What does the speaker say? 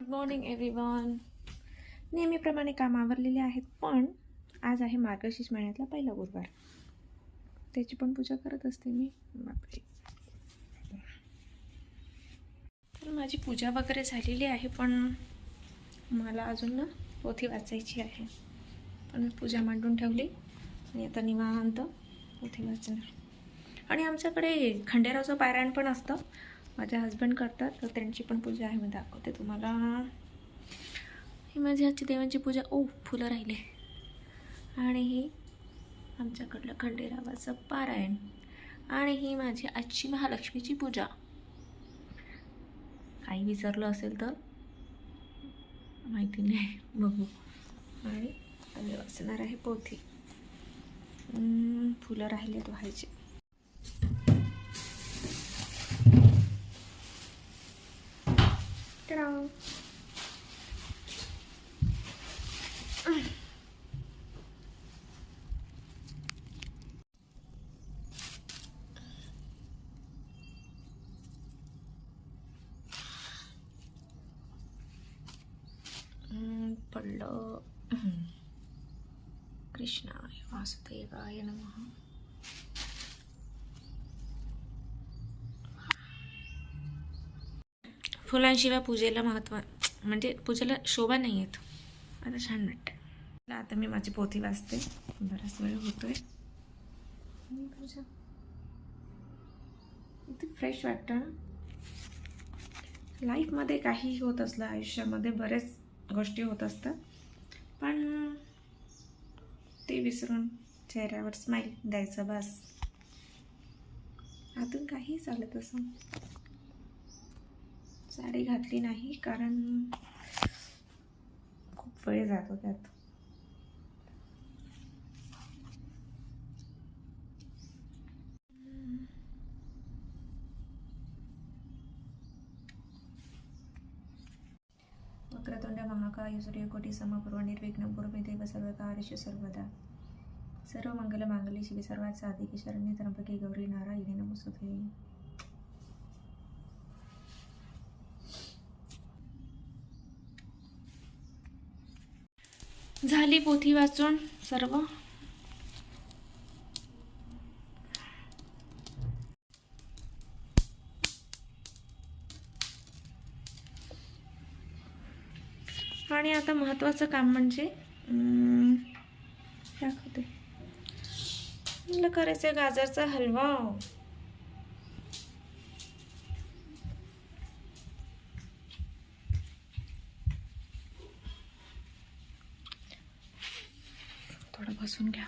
Good morning everyone. नेहमीप्रमाणे काम आवरलेले आहेत, पण आज आहे मार्गशीर्ष महिन्यातला पहिला गुरुवार. त्याची पण पूजा करत असते मी. बापरे. तर माझी पूजा वगैरे झालेली आहे, पण मला अजून ना पोथी वाचायची आहे. पण मी पूजा मांडून ठेवली आणि आता निवांत पोथी वाचणार. आणि आमच्याकडे खंडेरावचं पारायण पण असतं. माझे हस्बंड करतात, तर त्यांची पण पूजा आहे. मी दाखवते तुम्हाला. ही माझी आजची देवांची पूजा. फुलं राहिले. आणि ही आमच्याकडलं खंडेरावाचं पारायण. आणि ही माझी आजची महालक्ष्मीची पूजा. काही विसरलं असेल तर माहिती नाही, बघू. आणि वाचणार आहे पोथी. फुलं राहिलेत व्हायचे. पडलं. कृष्णाय वासुदेवाय नमः. फुलांशिवाय पूजेला महत्त्व, म्हणजे पूजेला शोभा नाही येत. आता छान वाटतं. आता मी माझी पोथी वाचते. बराच वेळ होतोय. पूजा किती फ्रेश वाटतं ना. लाईफमध्ये काही होत असलं, आयुष्यामध्ये बरेच गोष्टी होत असतात, पण ते विसरून चेहऱ्यावर स्माईल द्यायचं बस. आतून काही चालत असं. साडी घातली नाही कारण खूप वेळ जातो त्यात. वक्रतुंड महाकाय सूर्यकोटी समप्रभ निर्विघ्नं कुरु मे देव सर्वकार्येषु सर्वदा. सर्व मंगल मांगल्ये शिवे सर्वार्थ साधिके शरण्ये त्र्यंबके गौरी नारायणी नमोस्तुते. झाली पोथी वाचून सर्व. आणि आता महत्त्वाचं काम म्हणजे दाखवते. मला करायचं आहे गाजरचा हलवा. थोडं बसून घ्या.